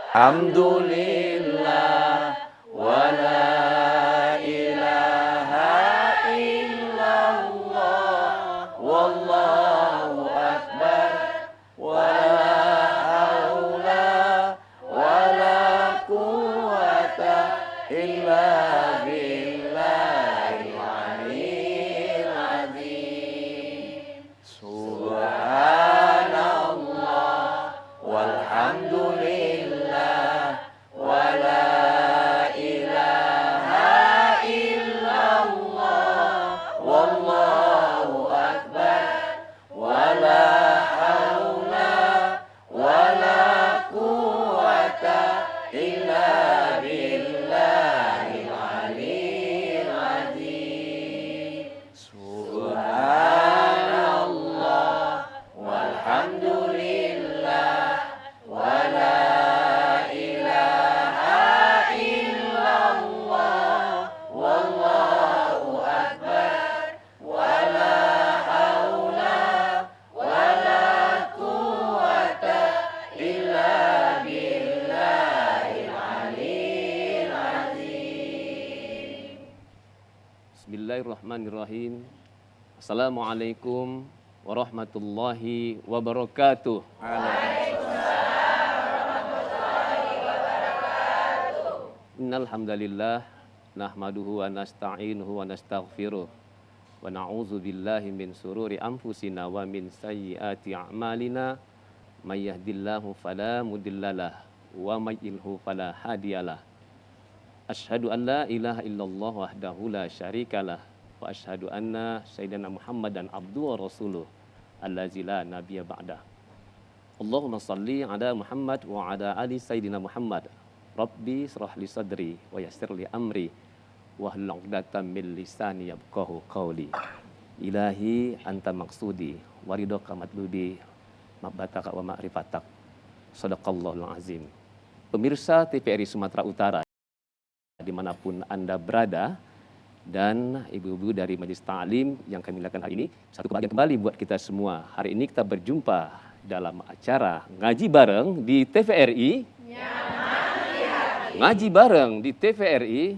Alhamdulillah wa la ilaha illallah wallahu akbar wa la haula wa la quwata illa billahil aliyyil azim. Subhanallah walhamdulillah wa la ilaha illallah wallahu akbar wa la haula wa la quwata illa billahil aliyyil azim. Subhanallah walhamdulillah wa la ilaha illallah wallahu akbar wa la haula wa la quwata illa billahil aliyyil azim. Bismillahirrahmanirrahim. Assalamualaikum warahmatullahi wabarakatuh. Innal hamdalillah nahmaduhu wa nasta'inuhu wa nastaghfiruh wa na'udzu billahi min sururi anfusina wa min sayyiati a'malina may yahdihillahu fala mudhillalah wa may yudhlil fala hadiyalah. Asyhadu an la ilaha illallah wahdahu la syarikalah wa asyhadu anna sayyidina Muhammadan abduhu wa rasuluh allazi la nabiyya ba'dah. Allahumma shalli ala Muhammad wa ala ali sayyidina Muhammad. Rabbi shrah li sadri wa yassir li amri wahlul 'uqdatam min lisani yafqahu qawli. Ilahi anta maqsudi wa ridhaka matlubi mabbataka wa ma'rifatak. Shadaqallahul azim. Pemirsa TVRI Sumatera Utara dimanapun Anda berada, dan ibu-ibu dari Majelis Ta'lim yang kami lakukan hari ini, satu kebahagiaan kembali buat kita semua. Hari ini kita berjumpa dalam acara ngaji bareng di TVRI. Ngaji bareng di TVRI.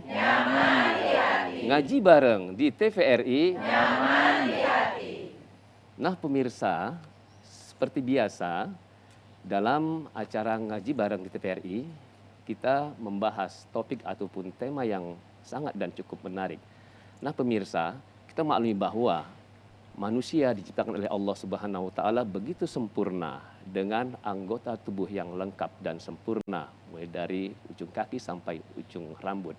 Ngaji bareng di TVRI. Nah pemirsa, seperti biasa dalam acara ngaji bareng di TVRI, kita membahas topik ataupun tema yang sangat dan cukup menarik. Nah pemirsa, kita maklumi bahwa manusia diciptakan oleh Allah Subhanahu wa taala begitu sempurna dengan anggota tubuh yang lengkap dan sempurna, mulai dari ujung kaki sampai ujung rambut.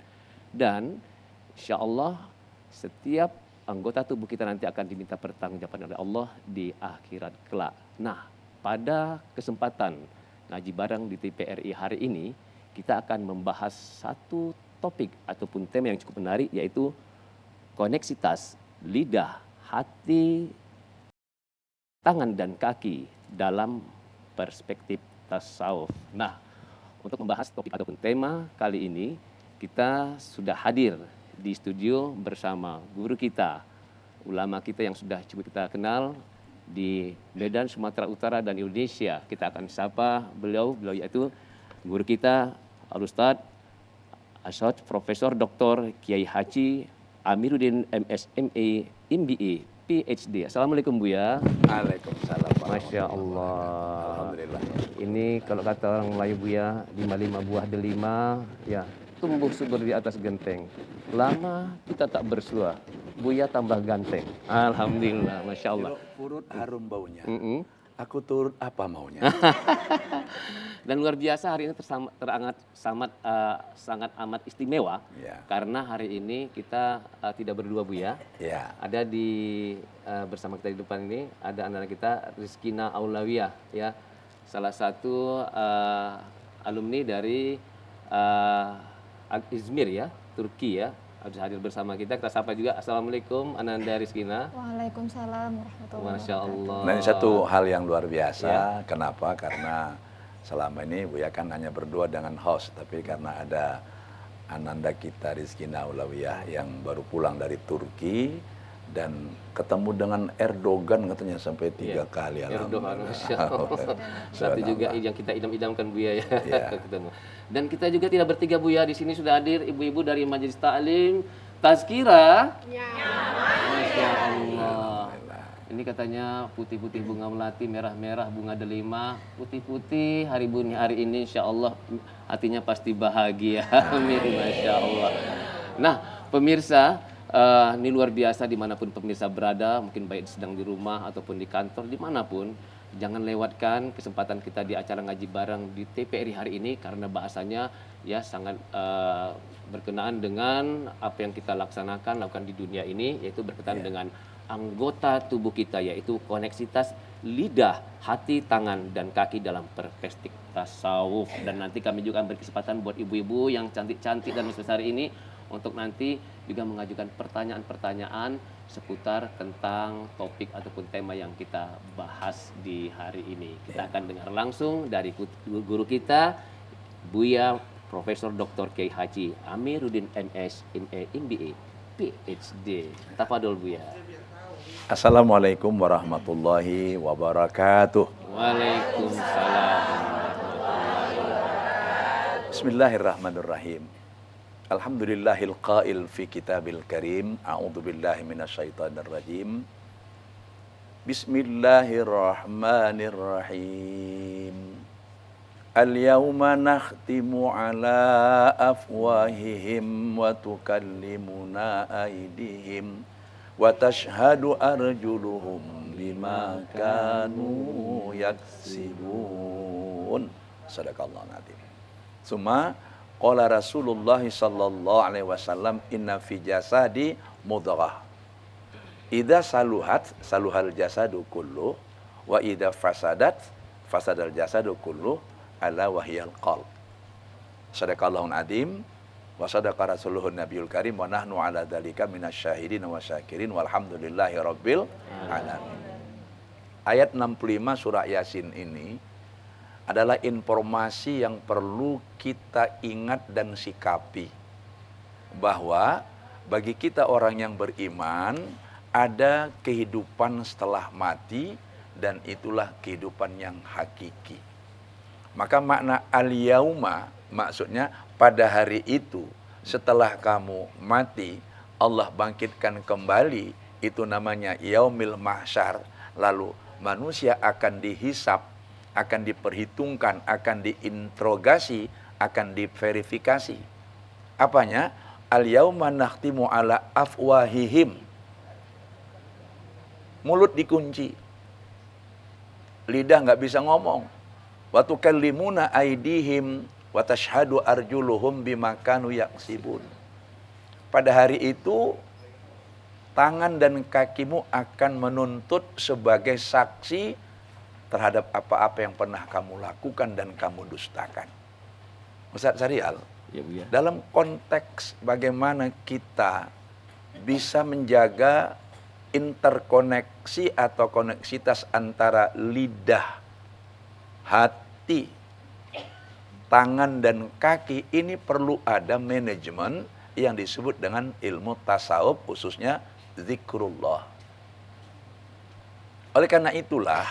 Dan insya Allah setiap anggota tubuh kita nanti akan diminta pertanggungjawaban oleh Allah di akhirat kelak. Nah, pada kesempatan ngaji bareng di TVRI hari ini, kita akan membahas satu topik ataupun tema yang cukup menarik, yaitu koneksitas lidah, hati, tangan dan kaki dalam perspektif tasawuf. Nah, untuk membahas topik ataupun tema kali ini, kita sudah hadir di studio bersama guru kita, ulama kita yang sudah cukup kita kenal di Medan, Sumatera Utara dan Indonesia. Kita akan sapa beliau yaitu guru kita Al-Ustadz Asyad Profesor Dr. Kiai Haji Amiruddin MSMA MBA PhD. Assalamualaikum Buya. Waalaikumsalam. Masya Allah. Alhamdulillah. Ini kalau kata orang Melayu Buya, 55 buah delima, ya tumbuh subur di atas genteng. Lama kita tak bersua, Buya tambah ganteng. Alhamdulillah, Masya Allah. Urut harum baunya. Aku turut apa maunya. Dan luar biasa hari ini sangat amat istimewa, Ya. karena hari ini kita tidak berdua Buya. Ya. Ada bersama kita di depan ini ada anak kita Rizkina Aulawiyah, ya, salah satu alumni dari Izmir, ya, Turki, ya, harus hadir bersama kita. Kita sapa juga. Assalamualaikum Ananda Rizkina. Waalaikumsalam warahmatullahi Masya Allah. Nah, ini satu hal yang luar biasa. Ya. Kenapa? Karena selama ini Buya kan hanya berdua dengan host, tapi karena ada Ananda kita Rizkina Aulawiyah yang baru pulang dari Turki dan ketemu dengan Erdogan katanya sampai 3 kali. Erdogan, Masya Allah. Satu juga yang kita idam-idamkan Buya ya. Dan kita juga tidak bertiga Buya, di sini sudah hadir ibu-ibu dari Majelis Ta'lim Tazkirah. Masya Allah. Ini katanya putih-putih bunga melati, merah-merah bunga delima, putih-putih hari ini insya Allah hatinya pasti bahagia. Amin, Masya Allah. Nah pemirsa, ini luar biasa dimanapun pemirsa berada, mungkin baik sedang di rumah ataupun di kantor, dimanapun. Jangan lewatkan kesempatan kita di acara ngaji bareng di TPRI hari ini, karena bahasanya ya sangat berkenaan dengan apa yang kita lakukan di dunia ini, yaitu berkaitan dengan anggota tubuh kita, yaitu koneksitas lidah, hati, tangan, dan kaki dalam perspektif tasawuf. Dan nanti kami juga berkesempatan buat ibu-ibu yang cantik-cantik dan besar ini untuk nanti juga mengajukan pertanyaan-pertanyaan seputar tentang topik ataupun tema yang kita bahas di hari ini. Kita akan dengar langsung dari guru kita, Buya Profesor Dr. Kiai Haji Amiruddin MS, MA, PhD. Tafadhol Buya. Assalamualaikum warahmatullahi wabarakatuh. Waalaikumsalam. Bismillahirrahmanirrahim. Alhamdulillahil qail fi kitabil karim. A'udzu billahi minasyaitonir rajim. Bismillahirrahmanirrahim. Al-yawma nakhtimu ala afwahihim wa tukallimuna aydihim wa tashhadu arjuluhum bima kanu yaksibun. Sadaqallahu adzim. Summa qala Rasulullah sallallahu alaihi wasallam inna fi jasadi mudghah. Idza saluhat saluhal jasadu kullu wa idza fasadat fasadal jasadu kullu ala wahyal qalb. Sadaqallahu adzim. Wa sadaqa rasuluhun nabiyul karim wa nahnu ala dzalika minasyahidin wa syakirin walhamdulillahi rabbil alamin. Ayat 65 surah Yasin ini adalah informasi yang perlu kita ingat dan sikapi, bahwa bagi kita orang yang beriman ada kehidupan setelah mati, dan itulah kehidupan yang hakiki. Maka makna al-yauma maksudnya pada hari itu, setelah kamu mati, Allah bangkitkan kembali, itu namanya yaumil mahsyar. Lalu manusia akan dihisap, akan diperhitungkan, akan diinterogasi, akan diverifikasi. Apanya? Al-yauma nakhtimu ala afwahihim. Mulut dikunci, lidah nggak bisa ngomong. Wa tukallimuna aydihim wa tashhadu arjuluhum bima kanu yaksibun. Pada hari itu tangan dan kakimu akan menuntut sebagai saksi terhadap apa-apa yang pernah kamu lakukan dan kamu dustakan. Ustaz Syarial, Ya, Bu, ya. dalam konteks bagaimana kita bisa menjaga interkoneksi atau koneksitas antara lidah, hati, tangan dan kaki, ini perlu ada manajemen yang disebut dengan ilmu tasawuf, khususnya zikrullah. Oleh karena itulah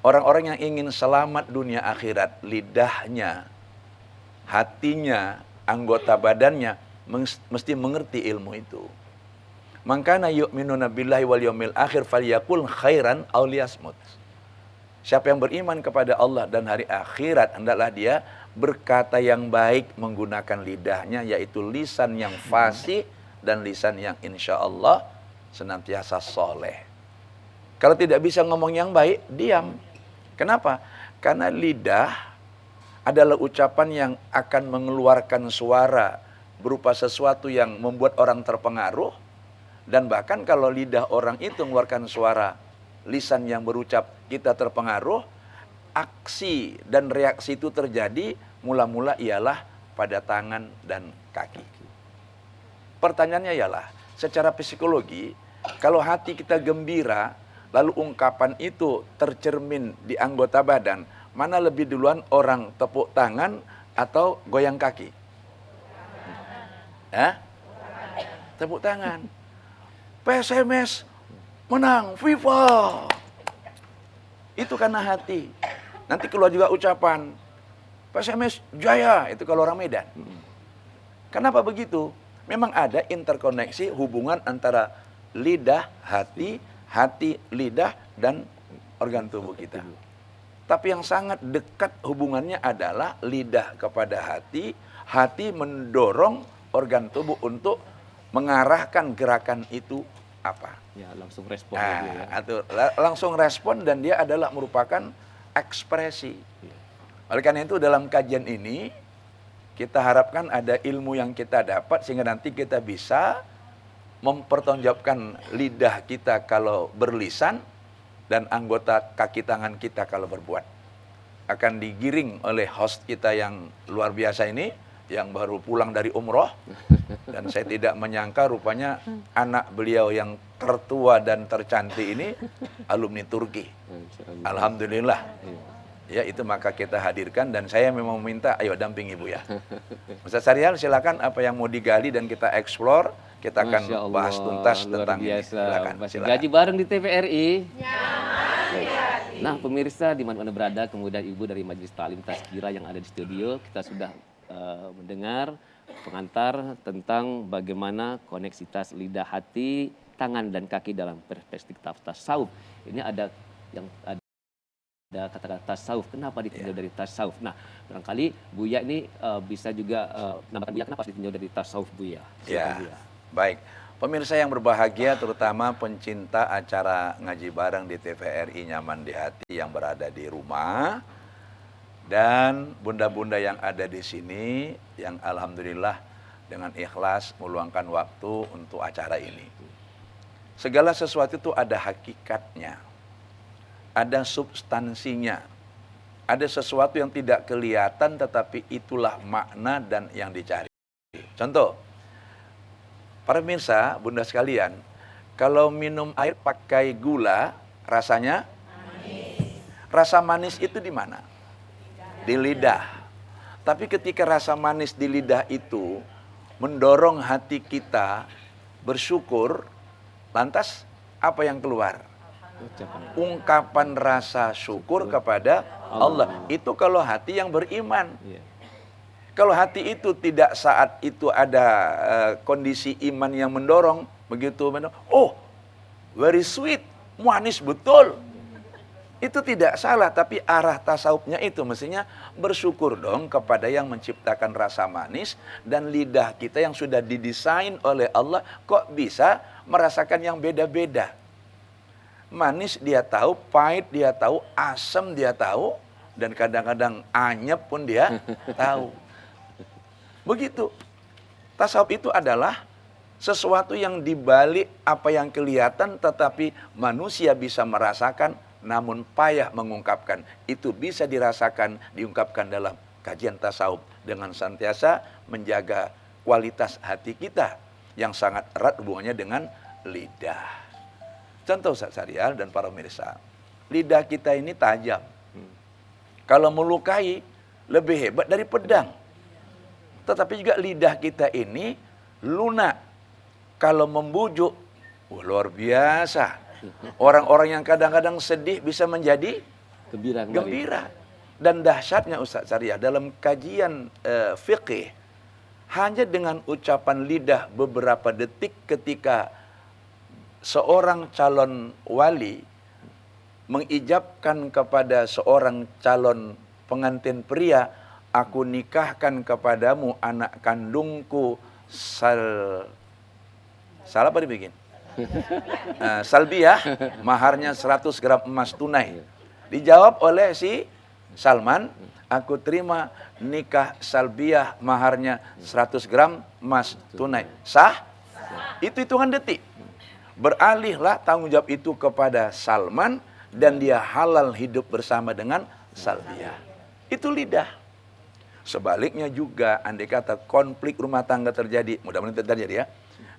orang-orang yang ingin selamat dunia akhirat, lidahnya, hatinya, anggota badannya mesti mengerti ilmu itu. Mangkana yu'minuna billahi wal yaumil akhir falyaqul khairan aw liyasmut. Siapa yang beriman kepada Allah dan hari akhirat, hendaklah dia berkata yang baik menggunakan lidahnya, yaitu lisan yang fasih dan lisan yang insya Allah senantiasa soleh. Kalau tidak bisa ngomong yang baik, diam. Kenapa? Karena lidah adalah ucapan yang akan mengeluarkan suara berupa sesuatu yang membuat orang terpengaruh. Dan bahkan kalau lidah orang itu mengeluarkan suara, lisan yang berucap kita terpengaruh, aksi dan reaksi itu terjadi mula-mula ialah pada tangan dan kaki. Pertanyaannya ialah, secara psikologi, kalau hati kita gembira, lalu ungkapan itu tercermin di anggota badan, mana lebih duluan orang tepuk tangan atau goyang kaki? Hah? Tepuk tangan. PSMS menang FIFA. Itu karena hati. Nanti keluar juga ucapan PSMS jaya, itu kalau orang Medan. Kenapa begitu? Memang ada interkoneksi hubungan antara lidah, hati, lidah, dan organ tubuh kita. Tapi yang sangat dekat hubungannya adalah lidah kepada hati, hati mendorong organ tubuh untuk mengarahkan gerakan itu apa. Ya, langsung respon. Ya. Langsung respon, dan dia adalah merupakan ekspresi. Oleh karena itu dalam kajian ini, kita harapkan ada ilmu yang kita dapat sehingga nanti kita bisa mempertanggungjawabkan lidah kita kalau berlisan dan anggota kaki tangan kita kalau berbuat. Akan digiring oleh host kita yang luar biasa ini, yang baru pulang dari umroh. Dan saya tidak menyangka rupanya anak beliau yang tertua dan tercantik ini alumni Turki. Alhamdulillah. Ya, itu maka kita hadirkan, dan saya memang meminta, ayo dampingi Bu ya. Ustaz Syarial, silakan apa yang mau digali dan kita explore, kita akan bahas tuntas tentang ini. Silakan. Gaji bareng di TVRI. Nah, pemirsa di mana-mana berada, kemudian Ibu dari Majelis Ta'lim Tazkirah yang ada di studio, kita sudah mendengar pengantar tentang bagaimana koneksitas lidah, hati, tangan dan kaki dalam perspektif tasawuf. Ini ada kata-kata tasawuf. Kenapa ditinjau dari tasawuf? Nah, barangkali Buya ini bisa juga nambahkan Buya, kenapa ditinjau dari tasawuf Buya? Ya, baik. Pemirsa yang berbahagia, terutama pencinta acara ngaji bareng di TVRI Nyaman di Hati yang berada di rumah, dan bunda-bunda yang ada di sini, yang alhamdulillah dengan ikhlas meluangkan waktu untuk acara ini. Segala sesuatu itu ada hakikatnya, ada substansinya, ada sesuatu yang tidak kelihatan tetapi itulah makna dan yang dicari. Contoh, para pemirsa, bunda sekalian, kalau minum air pakai gula, rasanya manis. Rasa manis itu di mana? Di lidah. Tapi ketika rasa manis di lidah itu mendorong hati kita bersyukur, lantas apa yang keluar? Ungkapan rasa syukur kepada Allah. Itu kalau hati yang beriman. Kalau hati itu tidak saat itu ada kondisi iman yang mendorong, begitu oh, very sweet, manis betul. Itu tidak salah, tapi arah tasawufnya itu mestinya bersyukur dong kepada yang menciptakan rasa manis, dan lidah kita yang sudah didesain oleh Allah kok bisa merasakan yang beda-beda. Manis dia tahu, pahit dia tahu, asam dia tahu, dan kadang-kadang anyep pun dia tahu. Begitu. Tasawuf itu adalah sesuatu yang dibalik apa yang kelihatan, tetapi manusia bisa merasakan, namun payah mengungkapkan. Itu bisa dirasakan, diungkapkan dalam kajian tasawuf dengan senantiasa menjaga kualitas hati kita yang sangat erat hubungannya dengan lidah. Contoh Ustaz Syarial dan para pemirsa, lidah kita ini tajam. Kalau melukai lebih hebat dari pedang. Tetapi juga lidah kita ini lunak. Kalau membujuk, luar biasa. Orang-orang yang kadang-kadang sedih bisa menjadi gembira. Dan dahsyatnya Ustaz Syariah, dalam kajian fikih, hanya dengan ucapan lidah beberapa detik ketika seorang calon wali mengijabkan kepada seorang calon pengantin pria, aku nikahkan kepadamu anak kandungku salah apa dibikin? Salbiah, maharnya 100 gram emas tunai. Dijawab oleh si Salman, aku terima nikah salbiah maharnya 100 gram emas tunai. Sah? Itu hitungan detik. Beralihlah tanggung jawab itu kepada Salman, dan dia halal hidup bersama dengan salbiah. Itu lidah. Sebaliknya juga, andai kata konflik rumah tangga terjadi, mudah-mudahan tidak terjadi ya,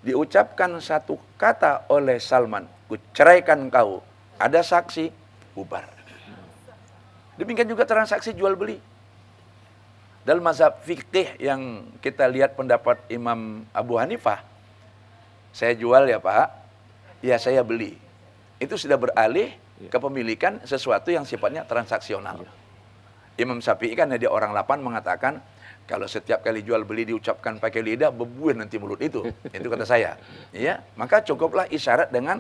diucapkan satu kata oleh Salman, ku ceraikan kau, ada saksi, bubar. Demikian juga transaksi jual beli. Dalam mazhab fikih yang kita lihat pendapat Imam Abu Hanifah, saya jual ya Pak, ya saya beli. Itu sudah beralih kepemilikan sesuatu yang sifatnya transaksional. Imam Syafi'i kan dia orang 8 mengatakan, kalau setiap kali jual beli diucapkan pakai lidah, bebuih nanti mulut itu. Itu kata saya. Ya, maka cukuplah isyarat dengan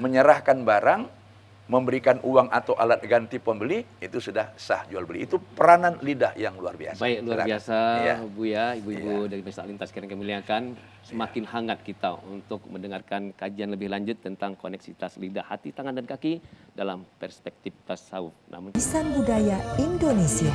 menyerahkan barang, memberikan uang atau alat ganti pembeli, itu sudah sah jual beli. Itu peranan lidah yang luar biasa. Baik, luar biasa Ya. Buya, ibu-ibu dari Majelis Lintas yang kami muliakan. Semakin hangat kita untuk mendengarkan kajian lebih lanjut tentang koneksitas lidah, hati, tangan, dan kaki dalam perspektif tasawuf. Namun Lisan Budaya Indonesia.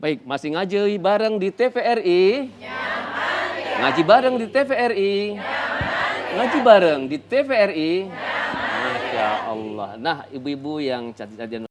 baik, masih ngaji bareng di TVRI. Ngaji bareng di TVRI. Ngaji bareng di TVRI. Masya Allah. Nah, ibu-ibu yang cantik-cantik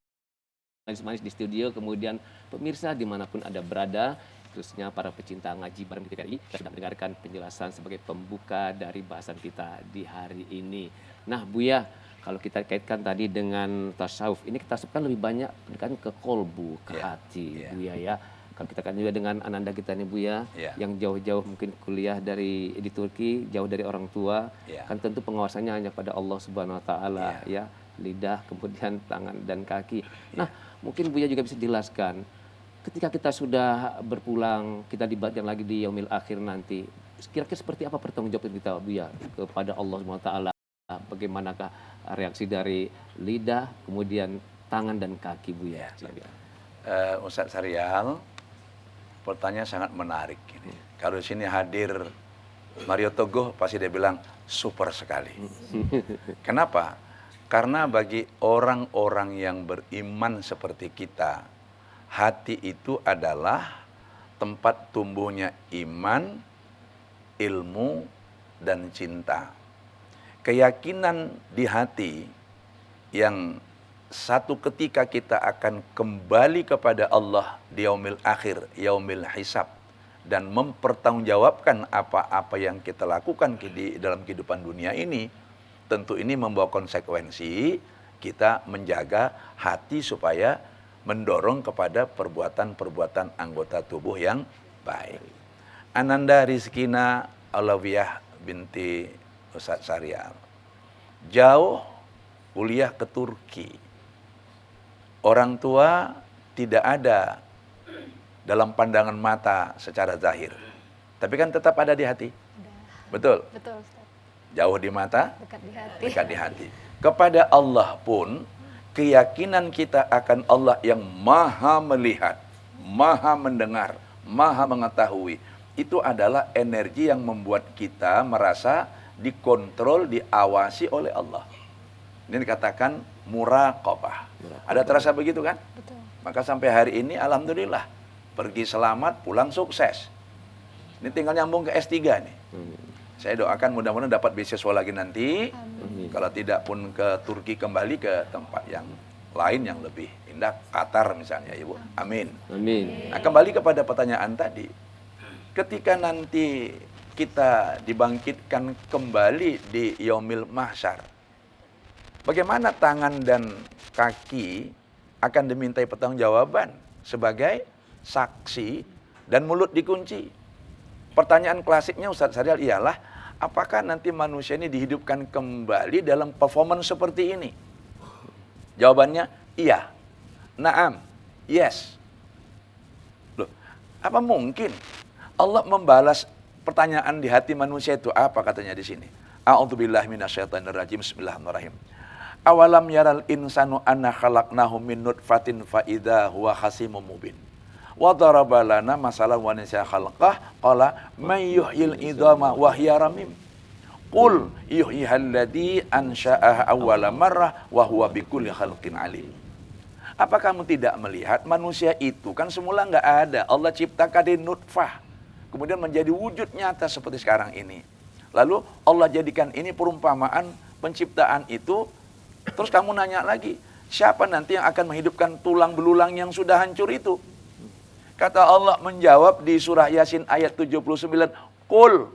manis-manis di studio, kemudian pemirsa dimanapun Anda berada, khususnya para pecinta ngaji bareng di TVRI, kita sudah mendengarkan penjelasan sebagai pembuka dari bahasan kita di hari ini. Nah, Buya, kalau kita kaitkan tadi dengan tasawuf, ini kita sebutkan lebih banyak kan ke kolbu, ke hati, Buya ya. Kalau kita kan juga dengan ananda kita nih Buya, yang jauh-jauh mungkin kuliah di Turki, jauh dari orang tua, kan tentu pengawasannya hanya pada Allah Subhanahu Wa Taala, ya, lidah, kemudian tangan dan kaki. Nah, mungkin Buya juga bisa jelaskan, ketika kita sudah berpulang, kita dibangkitkan lagi di yaumil akhir nanti, kira-kira seperti apa pertanggungjawaban kita Buya kepada Allah Subhanahu Wa Taala? Bagaimanakah reaksi dari lidah, kemudian tangan dan kaki Buya? Ustadz Syarial, pertanyaan sangat menarik. Kalau di sini hadir Mario Teguh, pasti dia bilang super sekali. Kenapa? Karena bagi orang-orang yang beriman seperti kita, hati itu adalah tempat tumbuhnya iman, ilmu, dan cinta. Keyakinan di hati yang satu ketika kita akan kembali kepada Allah di yaumil akhir, yaumil hisab, dan mempertanggungjawabkan apa-apa yang kita lakukan di dalam kehidupan dunia ini, tentu ini membawa konsekuensi kita menjaga hati supaya mendorong kepada perbuatan-perbuatan anggota tubuh yang baik. Ananda Rizkina Alawiyah binti Ustadz Syarial jauh kuliah ke Turki. Orang tua tidak ada dalam pandangan mata secara zahir, tapi kan tetap ada di hati. Betul? Betul, Ustaz. Jauh di mata, Dekat di hati. dekat di hati. Kepada Allah pun, keyakinan kita akan Allah yang maha melihat, maha mendengar, maha mengetahui, itu adalah energi yang membuat kita merasa dikontrol, diawasi oleh Allah. Ini dikatakan muraqabah. Ada terasa begitu kan? Betul. Maka sampai hari ini alhamdulillah, pergi selamat, pulang sukses. Ini tinggal nyambung ke S3 nih. Saya doakan mudah-mudahan dapat beasiswa lagi nanti. Amin. Kalau tidak pun ke Turki, kembali ke tempat yang lain yang lebih indah, Qatar misalnya, Ibu. Amin. Amin. Nah, kembali kepada pertanyaan tadi. Ketika nanti kita dibangkitkan kembali di yaumil mahsyar, bagaimana tangan dan kaki akan dimintai pertanggungjawaban sebagai saksi dan mulut dikunci. Pertanyaan klasiknya Ustadz Syarial ialah, apakah nanti manusia ini dihidupkan kembali dalam performance seperti ini? Jawabannya iya. Naam. Yes. Loh, apa mungkin Allah membalas pertanyaan di hati manusia itu? Apa katanya di sini? A'udzubillahi minasyaitonirrajim. Bismillahirrahmanirrahim. Awalam yaral insanu anna khalaqnahu min nutfatin fa idza huwa khasimun mubin. Wa daraba lana masalan wa nasiya khalqah qala may yuhyil idama wa hiya ramim. Qul yuhyihal ladzi ansha'aha awwala marrah wa huwa bikulli khalqin alim. Apa kamu tidak melihat manusia itu kan semula enggak ada. Allah ciptakan di nutfah, kemudian menjadi wujud nyata seperti sekarang ini. Lalu Allah jadikan ini perumpamaan penciptaan itu. Terus kamu nanya lagi, siapa nanti yang akan menghidupkan tulang belulang yang sudah hancur itu? Kata Allah menjawab di surah Yasin ayat 79, Qul,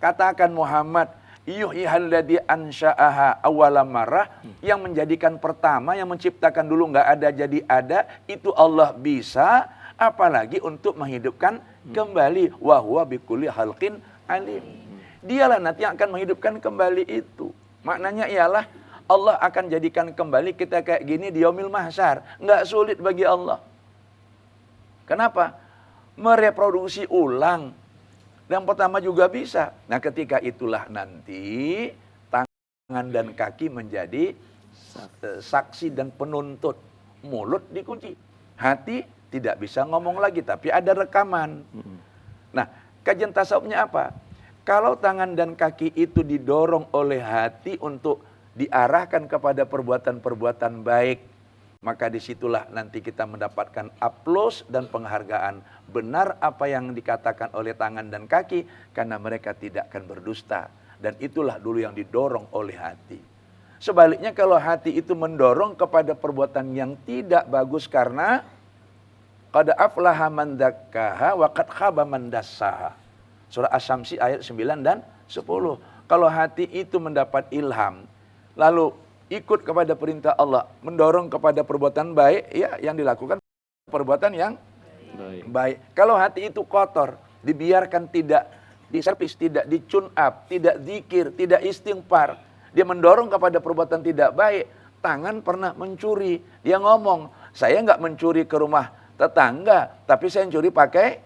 katakan Muhammad, yuhyihalladzi ansha'aha awwala marrah, yang menjadikan pertama, yang menciptakan dulu nggak ada jadi ada, itu Allah bisa, apalagi untuk menghidupkan kembali. Wa huwa bikulli khalqin alim. Dialah nanti yang akan menghidupkan kembali itu. Maknanya ialah Allah akan jadikan kembali kita kayak gini di yaumil mahsyar. Nggak sulit bagi Allah. Kenapa? Mereproduksi ulang. Yang pertama juga bisa. Nah, ketika itulah nanti tangan dan kaki menjadi saksi dan penuntut. Mulut dikunci. Hati tidak bisa ngomong lagi, tapi ada rekaman. Nah, kajian tasawufnya apa? Kalau tangan dan kaki itu didorong oleh hati untuk diarahkan kepada perbuatan-perbuatan baik, maka disitulah nanti kita mendapatkan aplaus dan penghargaan. Benar apa yang dikatakan oleh tangan dan kaki, karena mereka tidak akan berdusta. Dan itulah dulu yang didorong oleh hati. Sebaliknya kalau hati itu mendorong kepada perbuatan yang tidak bagus, karena qad aflaha man dzakkaha wa qad khaba man dassaha. Surah Asy-Syamsi ayat 9 dan 10. Kalau hati itu mendapat ilham, lalu ikut kepada perintah Allah, mendorong kepada perbuatan baik, ya, yang dilakukan perbuatan yang baik. Kalau hati itu kotor, dibiarkan tidak diservis, tidak di-tune up, tidak zikir, tidak istighfar, dia mendorong kepada perbuatan tidak baik. Tangan pernah mencuri, dia ngomong, saya nggak mencuri ke rumah tetangga, tapi saya mencuri pakai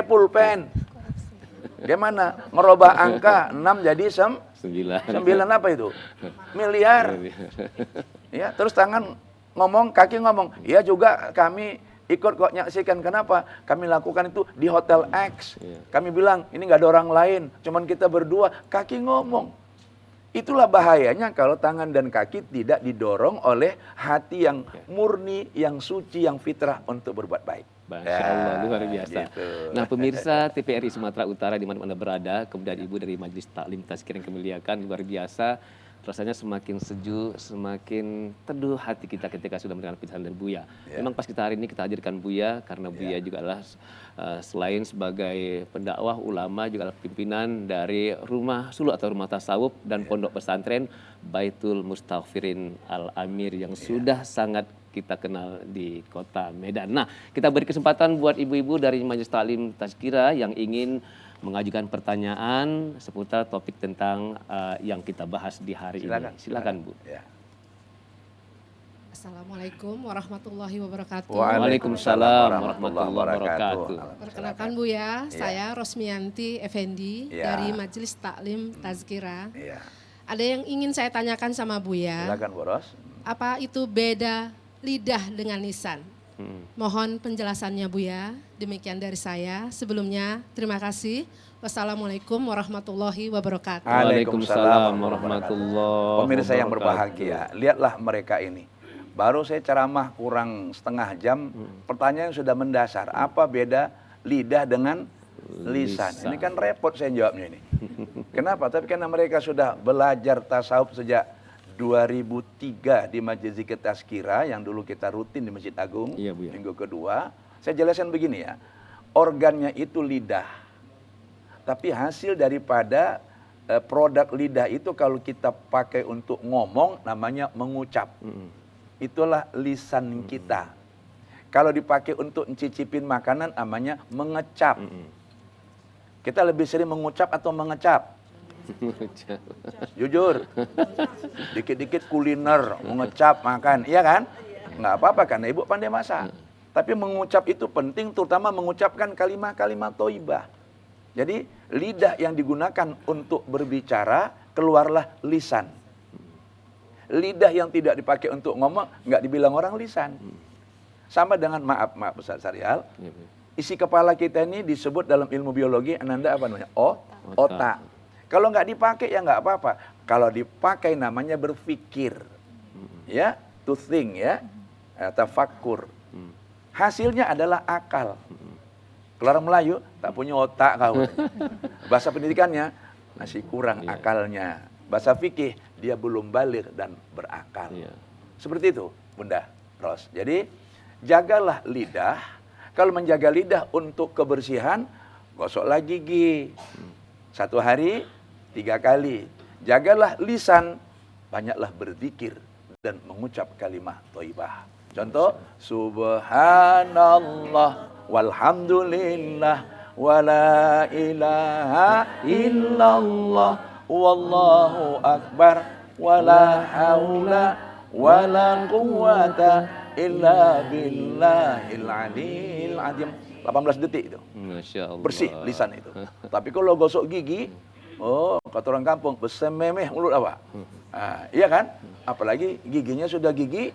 pulpen. Gimana? Ngerubah angka 6 jadi 9 apa itu? Miliar. Ya, terus tangan ngomong, kaki ngomong, ya juga kami ikut kok nyaksikan. Kenapa? Kami lakukan itu di Hotel X. Kami bilang, ini nggak ada orang lain, cuman kita berdua. Kaki ngomong. Itulah bahayanya kalau tangan dan kaki tidak didorong oleh hati yang murni, yang suci, yang fitrah untuk berbuat baik. Masya Allah, luar biasa. Gitu. Nah, pemirsa TVRI Sumatera Utara di mana Anda berada, kemudian Ibu dari Majelis Taklim Tazkirah yang kami muliakan, luar biasa. Rasanya semakin sejuk, semakin teduh hati kita ketika sudah mendengar pilihan dari Buya. Memang pas kita hari ini kita hadirkan Buya, karena Buya juga adalah selain sebagai pendakwah, ulama, juga adalah pimpinan dari Rumah Suluk atau Rumah Tasawuf dan Pondok Pesantren Baitul Mustaghfirin Al-Amir yang sudah sangat kita kenal di kota Medan. Nah, kita beri kesempatan buat ibu-ibu dari Majelis Taklim Tazkirah yang ingin mengajukan pertanyaan seputar topik tentang yang kita bahas di hari ini. Silakan Bu. Ya. Assalamualaikum warahmatullahi wabarakatuh. Waalaikumsalam warahmatullahi wabarakatuh. Perkenalkan Bu ya, saya Rosmianti Effendi dari Majelis Taklim Tazkirah. Ada yang ingin saya tanyakan sama Bu ya. Silakan Bu Ros. Apa itu beda lidah dengan lisan? Mohon penjelasannya Bu ya. Demikian dari saya. Sebelumnya terima kasih. Wassalamualaikum warahmatullahi wabarakatuh. Waalaikumsalam warahmatullahi wabarakatuh. Pemirsa yang berbahagia, lihatlah mereka ini. Baru saya ceramah kurang setengah jam, pertanyaan sudah mendasar. Apa beda lidah dengan lisan? Ini kan repot saya jawabnya ini. Kenapa? Tapi karena mereka sudah belajar tasawuf sejak 2003 di Majelis Zikir Tazkirah yang dulu kita rutin di Masjid Agung, minggu kedua. Saya jelaskan begini ya, organnya itu lidah. Tapi hasil daripada produk lidah itu kalau kita pakai untuk ngomong namanya mengucap. Itulah lisan kita. Kalau dipakai untuk mencicipin makanan namanya mengecap. Kita lebih sering mengucap atau mengecap? Jujur, dikit-dikit kuliner, mengecap makan, iya kan? Nggak apa-apa kan, Ibu pandai masak. Tapi mengucap itu penting, terutama mengucapkan kalimat-kalimat thayyibah. Jadi lidah yang digunakan untuk berbicara, keluarlah lisan. Lidah yang tidak dipakai untuk ngomong, nggak dibilang orang lisan. Sama dengan, maaf Ustaz Syarial, isi kepala kita ini disebut dalam ilmu biologi, Ananda apa namanya? Otak. Kalau nggak dipakai ya nggak apa-apa. Kalau dipakai namanya berpikir, ya, to think, ya, tafakkur. Hasilnya adalah akal. Kalau orang Melayu tak punya otak kau. Bahasa pendidikannya masih kurang akalnya. Bahasa fikih dia belum balik dan berakal. Seperti itu, Bunda Ros. Jadi jagalah lidah. Kalau menjaga lidah untuk kebersihan, gosoklah gigi. 1 hari 3 kali. Jagalah lisan, banyaklah berzikir dan mengucap kalimat thayyibah. Contoh, subhanallah walhamdulillah wala ilaha illallah wallahu akbar wala haula wala quwata illa billahil aliyil azim. 18 detik itu. Masya Allah. Bersih lisan itu. Tapi kalau gosok gigi, oh, kata orang kampung, besememeh mulut apa? Iya kan? Apalagi giginya sudah gigi.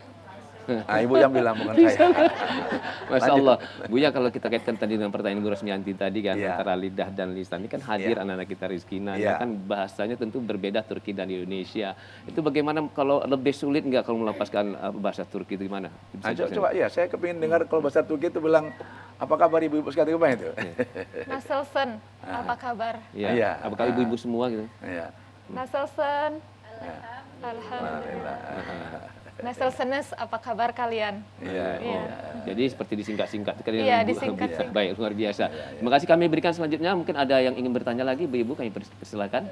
Ibu yang bilang, bukan saya. Masya Allah. Buya, kalau kita kaitkan tadi dengan pertanyaan Bu Rosmianti tadi kan, Iya. antara lidah dan lisan, ini kan hadir anak-anak kita Rizkina, Iya. kan bahasanya tentu berbeda Turki dan Indonesia. Itu bagaimana, kalau lebih sulit nggak kalau melepaskan bahasa Turki itu gimana? Bisa jelasin? Coba ya, saya kepingin dengar kalau bahasa Turki itu bilang, apa kabar ibu-ibu sekalian kemarin itu? Nasılsın? Apa kabar? Iya. Iya. Apakah ibu-ibu semua gitu? Iya. Nasılsın? Ya. Alhamdulillah. Alhamdulillah. Nasılsınız? Apa kabar kalian? Iya. Iya. Jadi seperti disingkat-singkat. Iya, disingkat-singkat. Baik, luar biasa. Terima kasih, kami berikan selanjutnya. Mungkin ada yang ingin bertanya lagi, ibu-ibu, kami persilakan.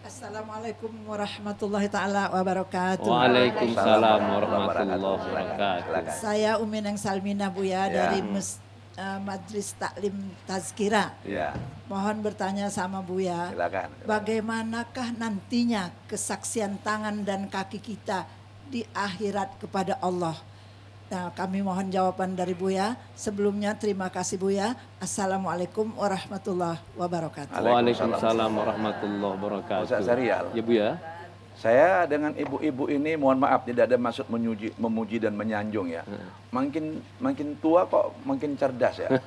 Assalamualaikum warahmatullahi taala wabarakatuh. Waalaikumsalam warahmatullahi wabarakatuh. Saya Umi Neng Salmina Ya. Buya dari Majelis Taklim Tazkira. Iya. Mohon bertanya sama Buya, Silakan. bagaimanakah nantinya kesaksian tangan dan kaki kita di akhirat kepada Allah? Nah, kami mohon jawaban dari Buya. Sebelumnya terima kasih Buya. Assalamualaikum warahmatullahi wabarakatuh. Waalaikumsalam warahmatullahi wabarakatuh. Ustaz Syarial. Ya, Bu ya. Saya dengan ibu-ibu ini mohon maaf tidak ada maksud memuji dan menyanjung ya. Makin tua kok makin cerdas ya.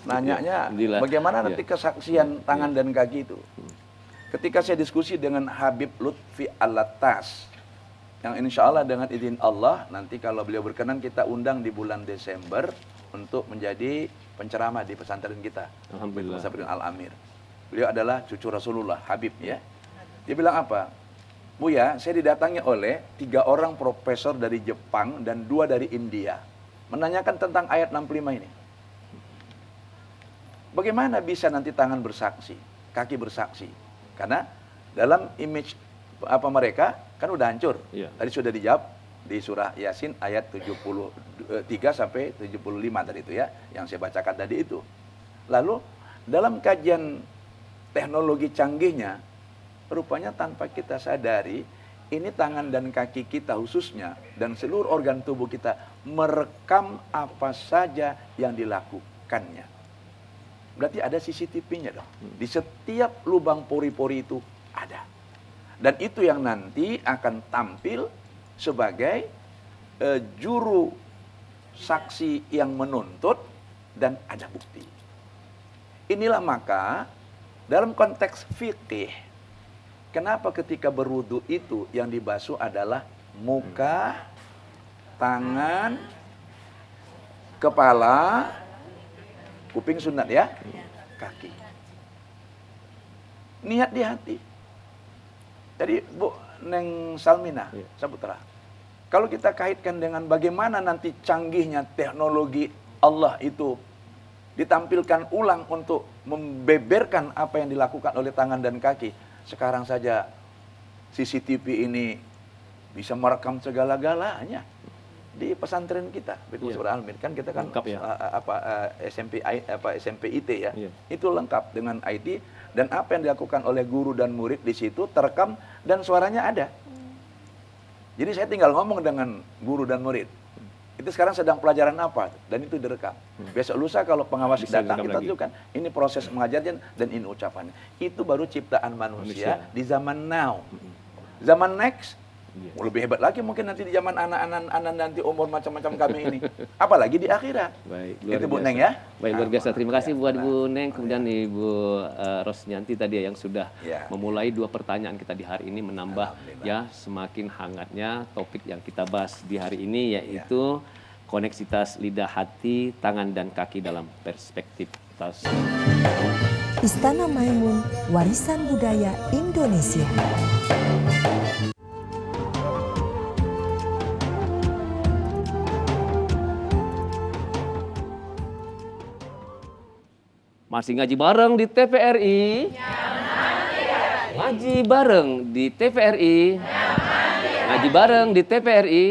Nanyanya Alhamdulillah. bagaimana nanti Ya. kesaksian tangan dan kaki itu. Ketika saya diskusi dengan Habib Lutfi Alatas, yang insya Allah dengan izin Allah nanti kalau beliau berkenan kita undang di bulan Desember untuk menjadi penceramah di pesantren kita. Alhamdulillah. Pesantren Al-Amir. Beliau adalah cucu Rasulullah, Habib ya. Dia bilang apa? Buya, saya didatangi oleh 3 orang profesor dari Jepang dan 2 dari India. Menanyakan tentang ayat 65 ini. Bagaimana bisa nanti tangan bersaksi, kaki bersaksi? Karena dalam image apa mereka kan udah hancur. Iya. Tadi sudah dijawab di surah Yasin ayat 73 sampai 75 tadi itu ya, yang saya bacakan tadi itu. Lalu dalam kajian teknologi canggihnya, rupanya tanpa kita sadari, ini tangan dan kaki kita khususnya dan seluruh organ tubuh kita merekam apa saja yang dilakukannya. Berarti ada CCTV-nya dong. Di setiap lubang pori-pori itu ada. Dan itu yang nanti akan tampil sebagai juru saksi yang menuntut dan ada bukti. Inilah maka dalam konteks fikih, kenapa ketika berwudu itu yang dibasuh adalah muka, tangan, kepala, kuping sunat ya, kaki. Niat di hati. Jadi Bu Neng Salmina, Saputra, kalau kita kaitkan dengan bagaimana nanti canggihnya teknologi Allah itu ditampilkan ulang untuk membeberkan apa yang dilakukan oleh tangan dan kaki. Sekarang saja CCTV ini bisa merekam segala-galanya di pesantren kita, Baitul Surah Al-Mir. Kan kita kan lengkap ya? SMP IT ya. Iya. Itu lengkap dengan IT dan apa yang dilakukan oleh guru dan murid di situ terekam dan suaranya ada. Jadi saya tinggal ngomong dengan guru dan murid. Itu sekarang sedang pelajaran apa dan itu direkam. Besok lusa kalau pengawas Bisa datang direkam kita lagi. tunjukkan ini proses mengajarnya dan ini ucapannya. Itu baru ciptaan manusia di zaman now. Zaman next lebih hebat lagi mungkin nanti di zaman anak-anak nanti umur macam-macam kami ini. Apalagi di akhirat. Baik, Itu Bu biasa. Neng ya. Baik, luar biasa. Terima kasih buat Nah, Bu Neng, kemudian Ibu Rosmianti tadi ya, yang sudah Ya. memulai 2 pertanyaan kita di hari ini, menambah ya semakin hangatnya topik yang kita bahas di hari ini, yaitu koneksitas lidah, hati, tangan dan kaki dalam perspektif tas. Istana Maimun, warisan budaya Indonesia. Masih ngaji bareng di TVRI. Ngaji bareng di TVRI. Ngaji bareng di TVRI.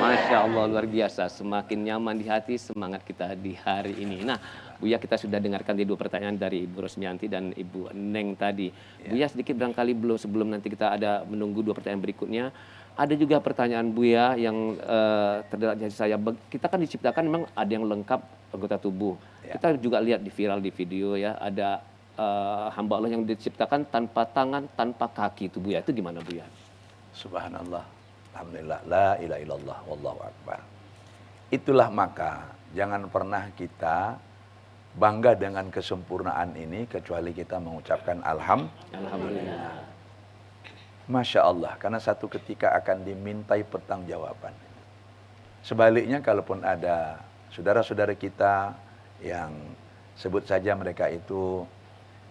Masya Allah, luar biasa. Semakin nyaman di hati, semangat kita di hari ini. Nah, Buya, kita sudah dengarkan di 2 pertanyaan dari Ibu Rosmianti dan Ibu Neng tadi. Buya, sedikit barangkali sebelum nanti kita ada menunggu 2 pertanyaan berikutnya. Ada juga pertanyaan Buya yang terdapat di saya. Kita kan diciptakan memang ada yang lengkap anggota tubuh. Kita juga lihat di viral di video ya, ada hamba Allah yang diciptakan tanpa tangan, tanpa kaki itu Buya. Itu gimana Buya? Subhanallah, alhamdulillah, la ilaha illallah, wallahu akbar. Itulah maka jangan pernah kita bangga dengan kesempurnaan ini kecuali kita mengucapkan Alhamdulillah. Masya Allah, karena satu ketika akan dimintai pertanggungjawaban. Sebaliknya kalaupun ada saudara-saudara kita yang sebut saja mereka itu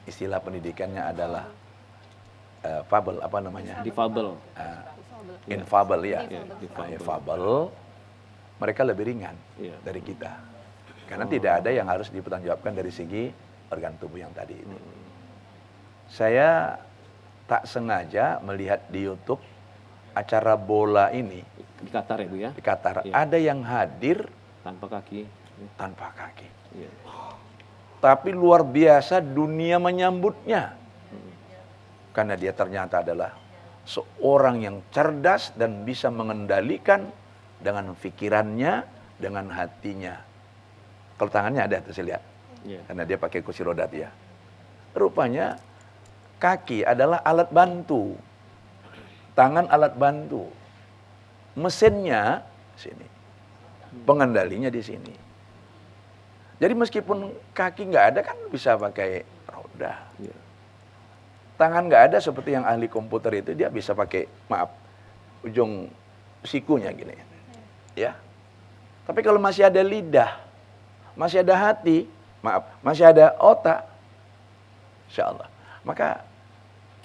istilah pendidikannya adalah fabel, apa namanya? Difabel. Infabel ya. Difabel. Infabel, mereka lebih ringan dari kita. Karena tidak ada yang harus dipertanggungjawabkan dari segi organ tubuh yang tadi itu. Saya tak sengaja melihat di YouTube acara bola ini Di Qatar ya Bu ya? di Qatar. Iya. Ada yang hadir Tanpa kaki. tanpa kaki. Iya. Tapi luar biasa dunia menyambutnya. Karena dia ternyata adalah seorang yang cerdas dan bisa mengendalikan dengan pikirannya, dengan hatinya. Kalau tangannya ada tuh saya lihat. Iya. Karena dia pakai kursi roda dia. Rupanya kaki adalah alat bantu. Tangan alat bantu. Mesinnya sini. Pengendalinya di sini. Jadi meskipun kaki nggak ada kan bisa pakai roda. Iya. Tangan nggak ada seperti yang ahli komputer itu dia bisa pakai ujung sikunya gini. Ya. Tapi kalau masih ada lidah, masih ada hati, masih ada otak, insya Allah. Maka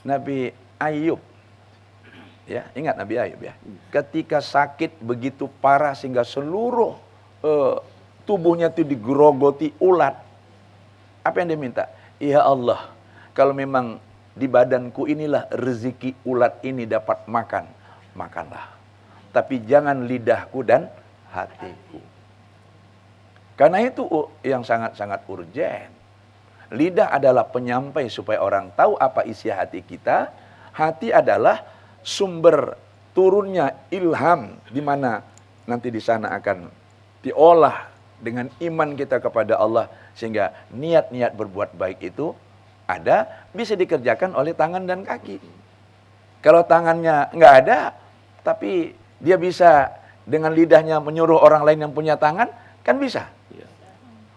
Nabi Ayub, ya ingat Nabi Ayub ya, ketika sakit begitu parah sehingga seluruh tubuhnya itu digerogoti ulat, apa yang dia minta? Ya Allah, kalau memang di badanku inilah rezeki ulat ini dapat makan, makanlah. Tapi jangan lidahku dan hatiku. Karena itu yang sangat-sangat urgen. Lidah adalah penyampai supaya orang tahu apa isi hati kita. Hati adalah sumber turunnya ilham, di mana nanti di sana akan diolah dengan iman kita kepada Allah, sehingga niat-niat berbuat baik itu ada, bisa dikerjakan oleh tangan dan kaki. Kalau tangannya nggak ada, tapi dia bisa dengan lidahnya menyuruh orang lain yang punya tangan, kan bisa.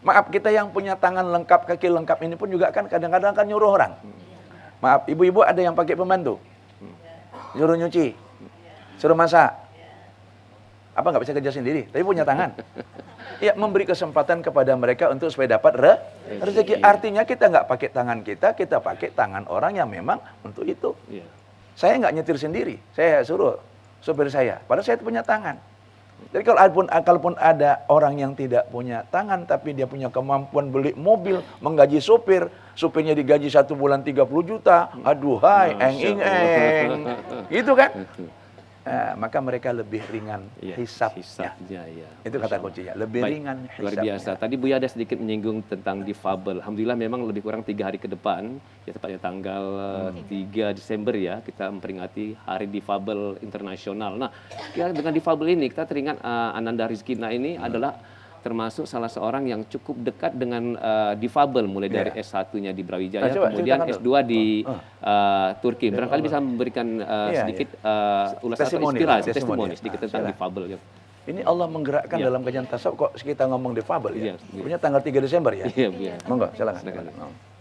Maaf, kita yang punya tangan lengkap, kaki lengkap ini pun juga kan kadang-kadang kan nyuruh orang. Maaf, ibu-ibu ada yang pakai pembantu. Suruh nyuci, suruh masak. Apa nggak bisa kerja sendiri, tapi punya tangan. Ya, memberi kesempatan kepada mereka untuk supaya dapat rezeki. Artinya kita nggak pakai tangan kita pakai tangan orang yang memang untuk itu. Saya nggak nyetir sendiri, saya suruh sopir saya, padahal saya punya tangan. Jadi kalaupun ada orang yang tidak punya tangan, tapi dia punya kemampuan beli mobil, menggaji sopir, sopirnya digaji 1 bulan 30 juta, aduhai, eng. Gitu kan? Maka mereka lebih ringan hisabnya. Ya. Itu kata kuncinya, lebih ringan hisabnya. Luar biasa. Tadi Buya ada sedikit menyinggung tentang difabel. Alhamdulillah memang lebih kurang 3 hari ke depan, ya tepatnya tanggal 3 Desember ya, kita memperingati Hari Difabel Internasional. Nah, dengan difabel ini kita teringat Ananda Rizkina ini adalah termasuk salah seorang yang cukup dekat dengan difabel, mulai dari S1-nya di Brawijaya, kemudian S2 di Turki. Barangkali bisa memberikan sedikit ulasan atau inspirasi, testimoni sedikit tentang difabel. Ini Allah menggerakkan dalam kajian tasawuf, kok kita ngomong difabel ya. Punya tanggal 3 Desember ya. Iya. Monggo, silakan.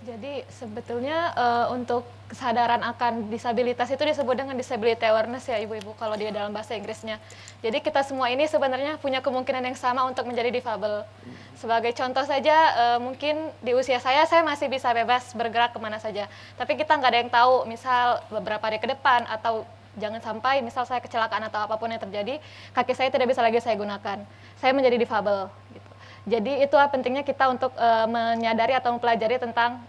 Jadi sebetulnya untuk kesadaran akan disabilitas itu disebut dengan disability awareness ya ibu-ibu kalau dia dalam bahasa Inggrisnya. Jadi kita semua ini sebenarnya punya kemungkinan yang sama untuk menjadi difabel. Sebagai contoh saja mungkin di usia saya masih bisa bebas bergerak kemana saja. Tapi kita nggak ada yang tahu misal beberapa hari ke depan atau jangan sampai misal saya kecelakaan atau apapun yang terjadi, kaki saya tidak bisa lagi saya gunakan. Saya menjadi difabel gitu. Jadi itu pentingnya kita untuk menyadari atau mempelajari tentang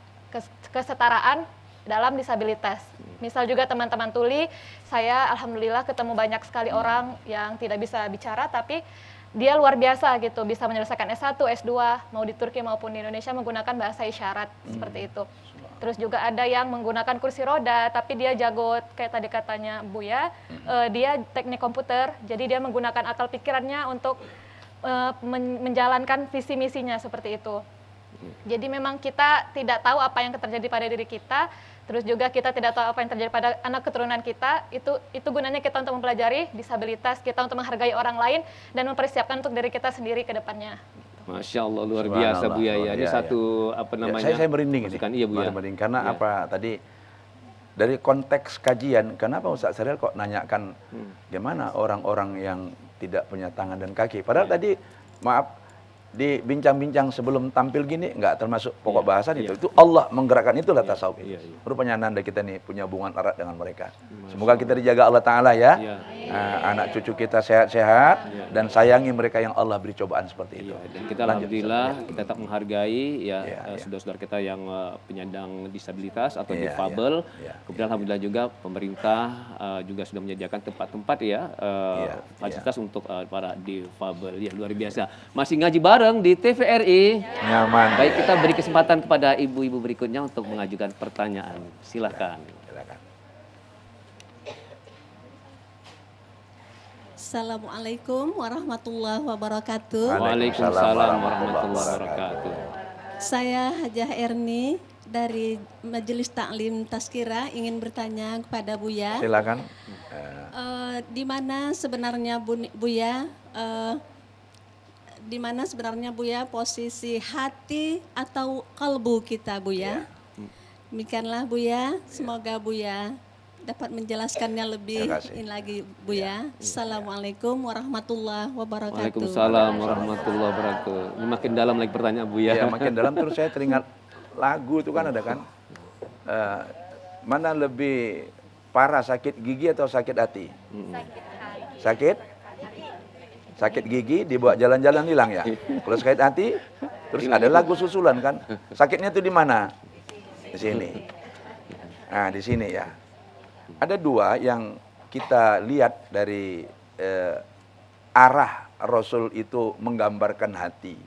kesetaraan dalam disabilitas. Misal juga teman-teman tuli, saya alhamdulillah ketemu banyak sekali orang yang tidak bisa bicara, tapi dia luar biasa gitu, bisa menyelesaikan S1, S2, mau di Turki maupun di Indonesia menggunakan bahasa isyarat, seperti itu. Terus juga ada yang menggunakan kursi roda, tapi dia jago, kayak tadi katanya Buya, dia teknik komputer, jadi dia menggunakan akal pikirannya untuk menjalankan visi misinya seperti itu. Jadi memang kita tidak tahu apa yang terjadi pada diri kita, terus juga kita tidak tahu apa yang terjadi pada anak keturunan kita. Itu gunanya kita untuk mempelajari disabilitas, kita untuk menghargai orang lain dan mempersiapkan untuk diri kita sendiri ke depannya. Masya Allah, luar biasa Bu Yaya. Ini satu apa namanya? Saya merinding ini. Iya Bu ya. Merinding karena apa tadi dari konteks kajian, kenapa Ustaz Syaril kok nanyakan gimana orang-orang yang tidak punya tangan dan kaki? Padahal tadi maaf di bincang-bincang sebelum tampil gini nggak termasuk pokok bahasan itu Allah menggerakkan itulah tasawuf. Rupanya nanda kita nih punya hubungan erat dengan mereka. Semoga kita dijaga Allah Ta'ala ya. Anak cucu kita sehat-sehat dan sayangi mereka yang Allah beri cobaan seperti itu. Dan kita alhamdulillah kita tetap menghargai saudara-saudara kita yang penyandang disabilitas atau difabel. Kemudian alhamdulillah juga pemerintah juga sudah menyediakan tempat-tempat fasilitas untuk para difabel. Ya luar biasa. Masih ngaji bareng di TVRI. Nyaman. Baik, kita beri kesempatan kepada ibu-ibu berikutnya untuk mengajukan pertanyaan. Silakan. Assalamualaikum warahmatullahi wabarakatuh. Waalaikumsalam warahmatullahi wabarakatuh. Saya Hajah Erni dari Majelis Taklim Tazkirah ingin bertanya kepada Buya. Silakan. Di mana sebenarnya Buya di mana sebenarnya Buya posisi hati atau kalbu kita Buya? Demikianlah Buya, semoga Buya dapat menjelaskannya lebih ini lagi Buya. Assalamualaikum warahmatullahi wabarakatuh. Waalaikumsalam warahmatullahi wabarakatuh. Ini makin dalam lagi pertanyaan Buya. Ya makin dalam terus saya teringat lagu itu kan ada kan. Mana lebih parah, sakit gigi atau sakit hati? Sakit gigi dibawa jalan-jalan hilang ya. Kalau sakit hati, terus ada lagu susulan kan. Sakitnya itu di mana? Di sini. Nah, di sini ya. Ada dua yang kita lihat dari arah Rasul itu menggambarkan hati.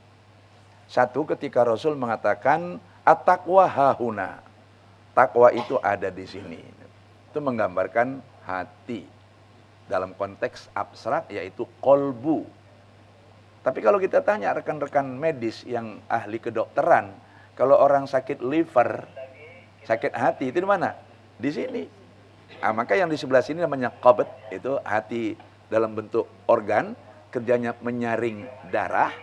Satu, ketika Rasul mengatakan at-taqwa hahuna. Takwa itu ada di sini. Itu menggambarkan hati. Dalam konteks abstrak yaitu kolbu. Tapi kalau kita tanya rekan-rekan medis yang ahli kedokteran, kalau orang sakit liver, sakit hati itu di mana? Di sini. Nah, maka yang di sebelah sini namanya qabd, itu hati dalam bentuk organ, kerjanya menyaring darah.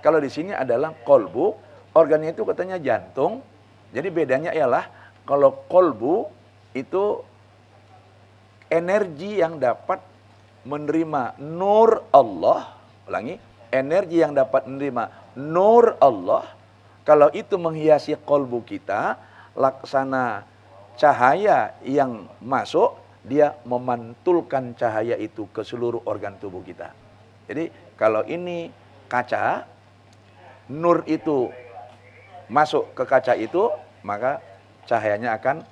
Kalau di sini adalah kolbu, organnya itu katanya jantung. Jadi bedanya ialah kalau kolbu itu energi yang dapat menerima nur Allah. Ulangi, energi yang dapat menerima nur Allah. Kalau itu menghiasi kolbu kita, laksana cahaya yang masuk, dia memantulkan cahaya itu ke seluruh organ tubuh kita. Jadi kalau ini kaca, nur itu masuk ke kaca itu, maka cahayanya akan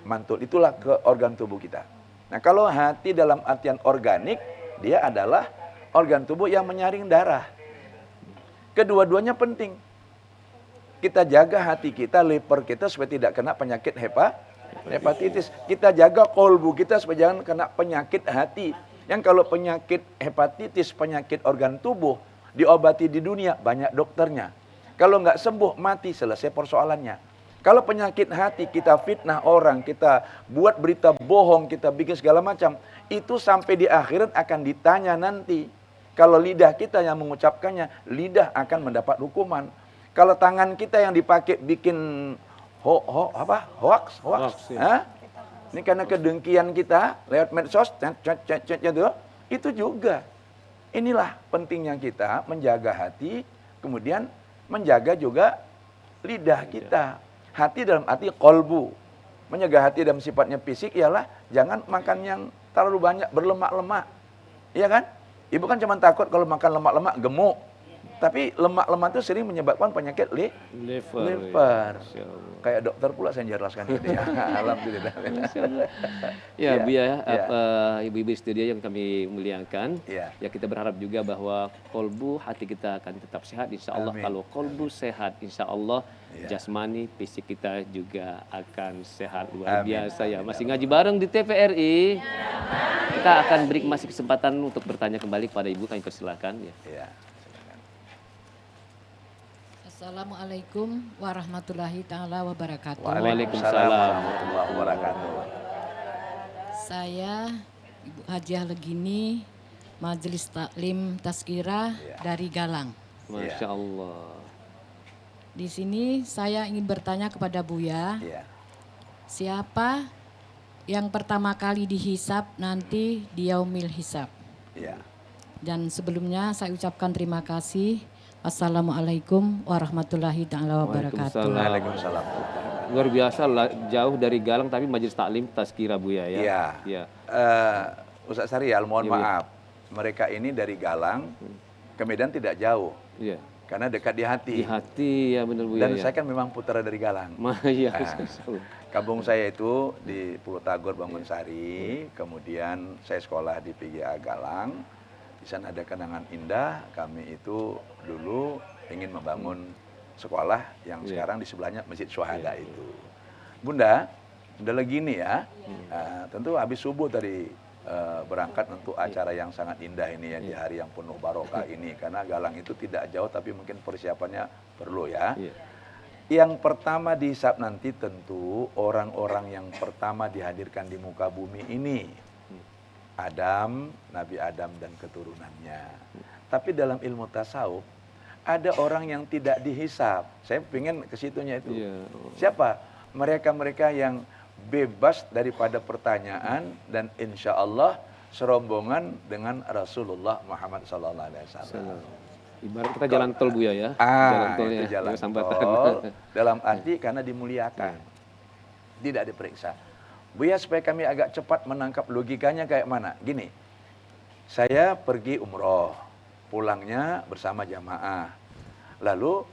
mantul. Itulah ke organ tubuh kita. Nah, kalau hati dalam artian organik, dia adalah organ tubuh yang menyaring darah. Kedua-duanya penting. Kita jaga hati kita, liver kita supaya tidak kena penyakit hepatitis. Kita jaga kolbu kita supaya jangan kena penyakit hati. Yang kalau penyakit hepatitis, penyakit organ tubuh, diobati di dunia, banyak dokternya. Kalau nggak sembuh, mati, selesai persoalannya. Kalau penyakit hati, kita fitnah orang, kita buat berita bohong, kita bikin segala macam, itu sampai di akhirat akan ditanya nanti. Kalau lidah kita yang mengucapkannya, lidah akan mendapat hukuman. Kalau tangan kita yang dipakai bikin hoax, Ya. Ini karena kedengkian kita lewat medsos, itu juga. Inilah pentingnya kita menjaga hati, kemudian menjaga juga lidah kita. Hati dalam arti kolbu. Menjaga hati dalam sifatnya fisik ialah jangan makan yang terlalu banyak berlemak-lemak. Iya kan? Ibu kan cuma takut kalau makan lemak-lemak gemuk. Tapi lemak-lemak itu sering menyebabkan penyakit liver. Kayak dokter pula saya jelaskan gitu ya. Alhamdulillah. Ya, Bu ya, ibu-ibu studio yang kami muliakan. Ya, kita berharap juga bahwa kolbu hati kita akan tetap sehat. Insya Allah kalau kolbu sehat, insya Allah jasmani, fisik kita juga akan sehat. Luar biasa ya. Masih ngaji bareng di TVRI. Kita akan beri masih kesempatan untuk bertanya kembali kepada Ibu. Kami persilakan ya. Assalamualaikum warahmatullahi taala wabarakatuh. Waalaikumsalam warahmatullahi wabarakatuh. Saya Ibu Hajiah Legini, Majelis Taklim Tazkirah dari Galang. Masya Allah. Di sini saya ingin bertanya kepada Buya, siapa yang pertama kali dihisab nanti di yaumil hisab? Dan sebelumnya saya ucapkan terima kasih. Assalamualaikum warahmatullahi taala wabarakatuh. Waalaikumsalam. Luar biasa jauh dari Galang tapi Majelis Taklim Tazkirah Buya ya. Iya. Ustaz Syarial, mohon maaf. Mereka ini dari Galang ke Medan tidak jauh. Iya. Karena dekat di hati. Di hati ya benar Buya. Dan saya kan memang putra dari Galang. Kampung saya itu di Pulau Tagor Bangunsari, kemudian saya sekolah di PGA Galang. Di sana ada kenangan indah, kami itu dulu ingin membangun sekolah yang sekarang di sebelahnya Masjid Syuhada itu. Bunda lagi nih ya, tentu habis subuh tadi berangkat untuk acara yang sangat indah ini ya, di hari yang penuh barokah ini. Karena Galang itu tidak jauh tapi mungkin persiapannya perlu ya. Yang pertama dihisab nanti tentu orang-orang yang pertama dihadirkan di muka bumi ini. Nabi Adam dan keturunannya. Tapi dalam ilmu tasawuf ada orang yang tidak dihisab. Saya ingin ke situnya itu. Siapa? Mereka-mereka yang bebas daripada pertanyaan dan insya Allah serombongan dengan Rasulullah Muhammad SAW. Ibarat kita jalan tol Buya ya. Jalan tol itu jalan tol. Dalam arti karena dimuliakan, tidak diperiksa. Buya supaya kami agak cepat menangkap logikanya kayak mana. Gini, saya pergi umroh, pulangnya bersama jamaah. Lalu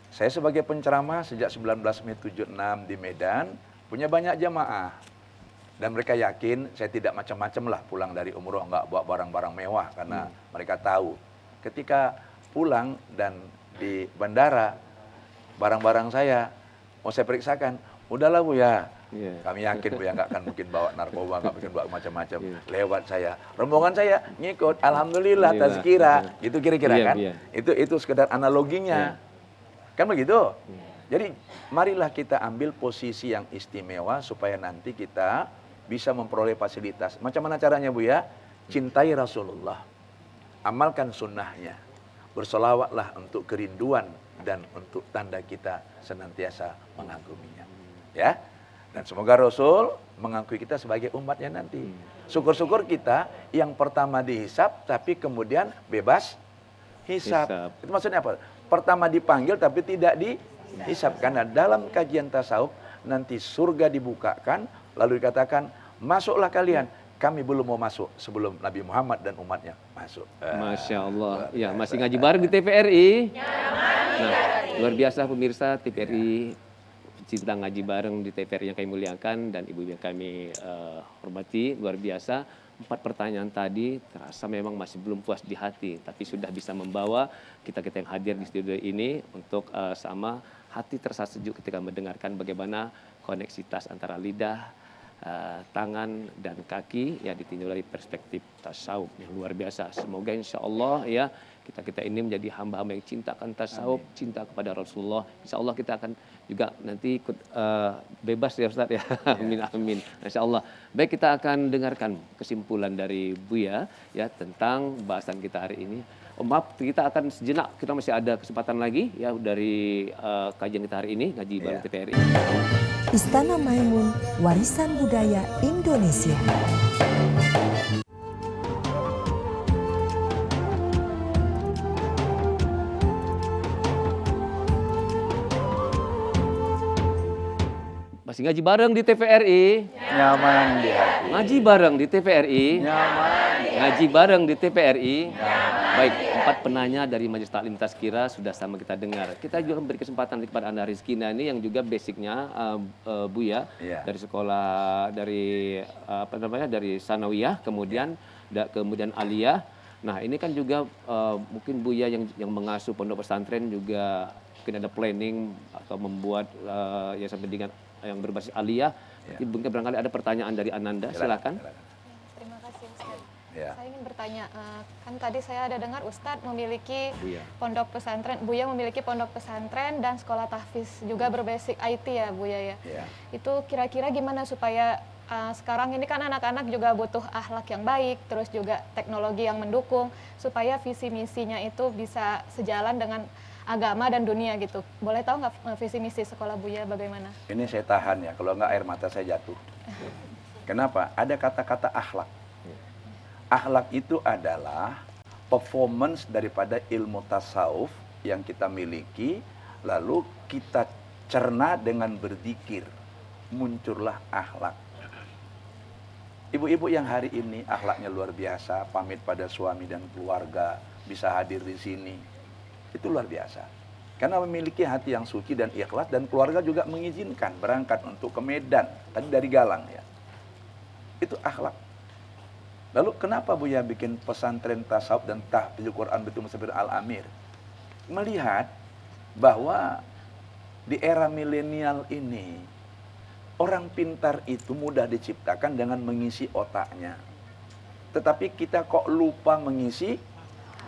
saya sebagai penceramah sejak 19 Mei 76 di Medan, punya banyak jamaah. Dan mereka yakin saya tidak macam-macam lah pulang dari umroh, nggak bawa barang-barang mewah. Karena mereka tahu ketika pulang dan di bandara, barang-barang saya mau saya periksakan, udahlah Buya. Kami yakin Buya nggak akan mungkin bawa narkoba, nggak mungkin bawa macam-macam. Lewat saya, rombongan saya ngikut, alhamdulillah tazkirah, gitu kira-kira kan? Itu sekedar analoginya, kan begitu. Jadi marilah kita ambil posisi yang istimewa supaya nanti kita bisa memperoleh fasilitas. Macam mana caranya Buya? Cintai Rasulullah, amalkan sunnahnya, bersolawatlah untuk kerinduan dan untuk tanda kita senantiasa mengaguminya. Ya. Dan semoga Rasul mengakui kita sebagai umatnya nanti. Syukur-syukur kita yang pertama dihisab tapi kemudian bebas hisab. Itu maksudnya apa? Pertama dipanggil tapi tidak dihisab. Karena dalam kajian tasawuf nanti surga dibukakan lalu dikatakan masuklah kalian. Kami belum mau masuk sebelum Nabi Muhammad dan umatnya masuk. Masya Allah. Ya, masih ngaji bareng di TVRI. Nah, luar biasa pemirsa TVRI. Cinta ngaji bareng di TVRI yang kami muliakan dan ibu yang kami hormati, luar biasa. 4 pertanyaan tadi terasa memang masih belum puas di hati, tapi sudah bisa membawa kita-kita yang hadir di studio ini untuk sama hati terasa sejuk ketika mendengarkan bagaimana koneksitas antara lidah, tangan dan kaki ya ditinjau dari perspektif tasawuf yang luar biasa. Semoga insya Allah ya kita ini menjadi hamba-hamba yang cintakan tasawuf, cinta kepada Rasulullah. Insya Allah kita akan juga nanti ikut bebas ya Ustaz ya. Amin amin. Insya Allah. Baik, kita akan dengarkan kesimpulan dari Buya ya tentang bahasan kita hari ini. Maaf, kita akan sejenak, kita masih ada kesempatan lagi ya dari kajian kita hari ini ngaji bareng TVRI. Istana Maimun, warisan budaya Indonesia. Masih ngaji bareng di TVRI. Nyaman di hati. Ngaji bareng di TVRI. Nyaman. Ngaji bareng di TVRI. Nyaman. Baik, 4 penanya dari Majelis Taklim Tazkirah sudah sama kita dengar. Kita juga beri kesempatan kepada Anda Rizkina ini yang juga basicnya Buya dari sekolah dari dari Sanawiyah, kemudian kemudian Aliyah. Nah, ini kan juga mungkin Buya yang mengasuh pondok pesantren juga mungkin ada planning atau membuat ya sampai dengan yang berbasis Aliyah. Mungkin barangkali ada pertanyaan dari Ananda, silakan. Terima kasih Ustaz. Saya ingin bertanya, kan tadi saya ada dengar Ustadz memiliki pondok pesantren, Buya memiliki pondok pesantren dan sekolah tahfiz juga berbasic IT ya Buya ya. Itu kira-kira gimana supaya sekarang ini kan anak-anak juga butuh akhlak yang baik, terus juga teknologi yang mendukung, supaya visi misinya itu bisa sejalan dengan agama dan dunia gitu. Boleh tahu nggak visi misi sekolah Buya bagaimana? Ini saya tahan ya, kalau nggak air mata saya jatuh. Kenapa? Ada kata-kata akhlak. Akhlak itu adalah performance daripada ilmu tasawuf yang kita miliki, lalu kita cerna dengan berzikir, muncullah akhlak. Ibu-ibu yang hari ini akhlaknya luar biasa, pamit pada suami dan keluarga, bisa hadir di sini, itu luar biasa. Karena memiliki hati yang suci dan ikhlas, dan keluarga juga mengizinkan berangkat untuk ke Medan, tadi dari Galang ya. Itu akhlak. Lalu kenapa Buya bikin pesantren tasawuf dan tahfizul Quran Baitul Musafir Al-Amir? Melihat bahwa di era milenial ini, orang pintar itu mudah diciptakan dengan mengisi otaknya. Tetapi kita kok lupa mengisi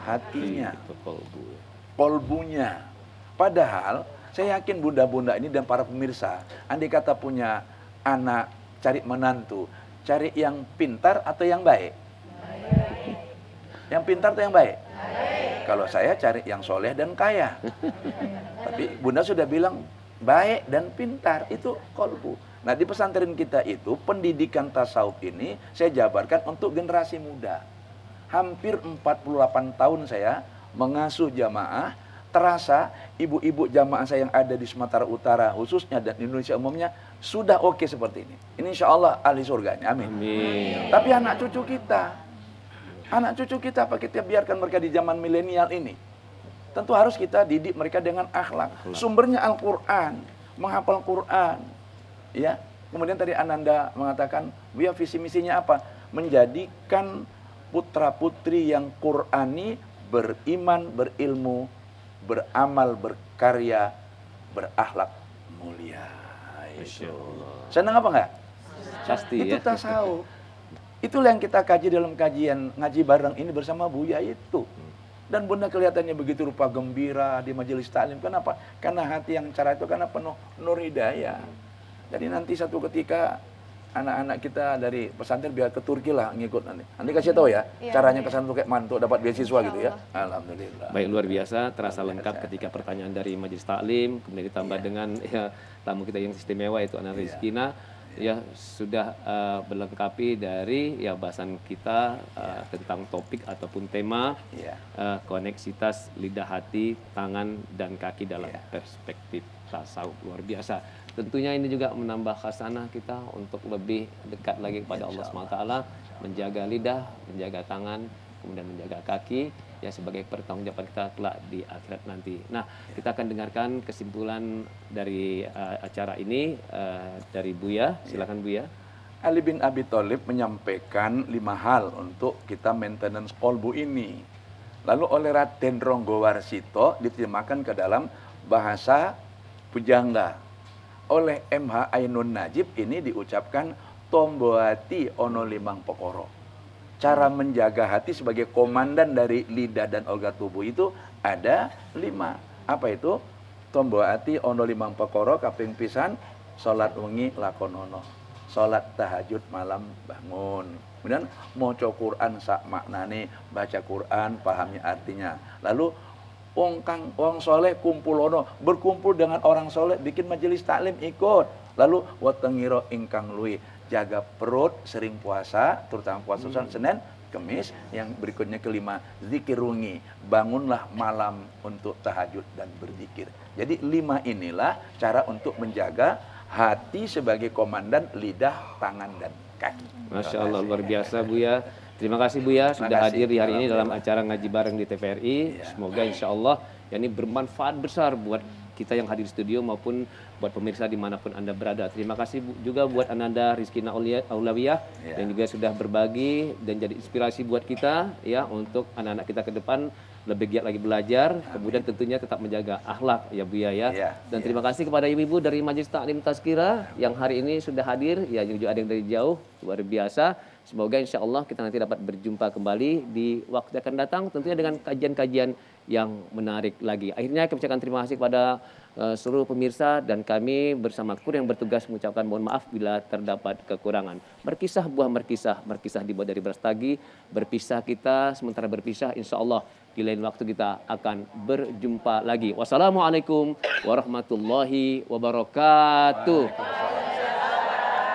hatinya, kolbunya. Padahal saya yakin bunda-bunda ini dan para pemirsa, andai kata punya anak, cari menantu, cari yang pintar atau yang baik? Yang pintar atau yang baik? Kalau saya cari yang soleh dan kaya. Tapi bunda sudah bilang baik dan pintar, itu kolbu. Nah, di pesantren kita itu pendidikan tasawuf ini saya jabarkan untuk generasi muda. Hampir 48 tahun saya mengasuh jamaah. Terasa ibu-ibu jamaah saya yang ada di Sumatera Utara khususnya dan Indonesia umumnya sudah oke seperti ini. Ini insya Allah ahli surganya, amin. Tapi anak cucu kita apa kita biarkan mereka di zaman milenial ini? Tentu harus kita didik mereka dengan akhlak. Sumbernya Al-Quran, menghafal Quran. Ya. Kemudian tadi Ananda mengatakan, Buya visi misinya apa? Menjadikan putra-putri yang Qurani, beriman, berilmu, beramal, berkarya, berakhlak mulia. Senang apa enggak? Pasti itu tasawuf. Itulah yang kita kaji dalam kajian ngaji bareng ini bersama Buya itu. Dan bunda kelihatannya begitu rupa gembira di majelis taklim. Kenapa? Karena hati yang cara itu karena penuh nur hidayah. Jadi nanti satu ketika anak-anak kita dari pesantren biar ke Turki lah ngikut nanti. Nanti kasih tahu ya, caranya ke sana kayak mantuk dapat beasiswa gitu ya. Alhamdulillah. Baik, luar biasa, terasa lengkap ketika pertanyaan dari Majelis Taklim, kemudian ditambah dengan tamu kita yang istimewa itu Ana Rizkina. Ya sudah melengkapi dari bahasan kita tentang topik ataupun tema koneksitas lidah hati, tangan dan kaki dalam perspektif tasawuf. Luar biasa. Tentunya ini juga menambah khasanah kita untuk lebih dekat lagi kepada Allah SWT, menjaga lidah, menjaga tangan, kemudian menjaga kaki, ya sebagai pertanggungjawaban kita kelak di akhirat nanti. Nah, kita akan dengarkan kesimpulan dari acara ini dari Buya. Silakan Buya. Ali bin Abi Thalib menyampaikan 5 hal untuk kita maintenance kolbu ini. Lalu oleh Raden Ronggowarsito diterjemahkan ke dalam bahasa pujangga. Oleh MH Ainun Najib ini diucapkan tomboati ono limang pokoro. Cara menjaga hati sebagai komandan dari lidah dan organ tubuh itu ada 5. Apa itu? Tomboati ono limang pokoro kaping pisan, salat wengi lakonono. Salat tahajud malam bangun. Kemudian maca Quran sak maknane, baca Quran pahami artinya. Lalu wong soleh kumpulono, berkumpul dengan orang soleh, bikin majelis taklim ikut. Lalu watengiro ingkang lui, jaga perut, sering puasa, terutama puasa Senin, Kemis. Yang berikutnya kelima, zikir rungi, bangunlah malam untuk tahajud dan berzikir. Jadi 5 inilah cara untuk menjaga hati sebagai komandan lidah, tangan dan kaki. Masya Allah, luar biasa Buya. Terima kasih Buya sudah kasih. hadir di hari ini dalam acara ngaji bareng di TVRI. Semoga insya Allah ini bermanfaat besar buat kita yang hadir di studio maupun buat pemirsa dimanapun Anda berada. Terima kasih juga buat Ananda Rizkina Aulawiyah yang juga sudah berbagi dan jadi inspirasi buat kita ya untuk anak-anak kita ke depan lebih giat lagi belajar, kemudian tentunya tetap menjaga akhlak ya Buya ya. Dan terima kasih kepada ibu-ibu dari Majelis Taklim Tazkirah yang hari ini sudah hadir, ya juga ada yang dari jauh, luar biasa. Semoga insya Allah kita nanti dapat berjumpa kembali di waktu akan datang, tentunya dengan kajian-kajian yang menarik lagi. Akhirnya kami ucapkan terima kasih kepada seluruh pemirsa dan kami bersama kru yang bertugas mengucapkan mohon maaf bila terdapat kekurangan. Berkisah buah merkisah dibuat dari beras tagi. Berpisah kita, sementara berpisah insya Allah di lain waktu kita akan berjumpa lagi. Wassalamualaikum warahmatullahi wabarakatuh.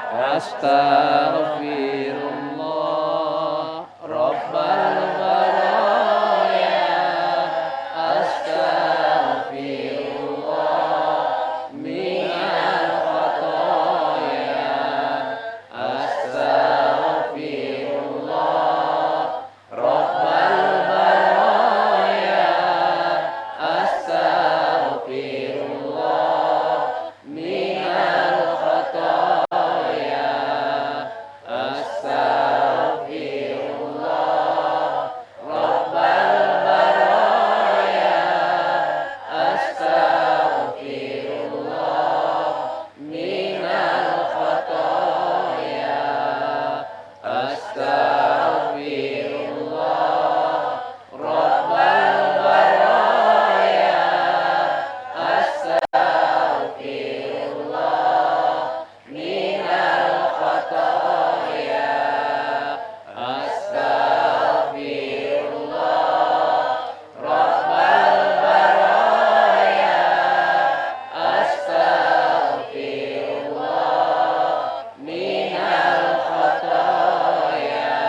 Astaghfirullah.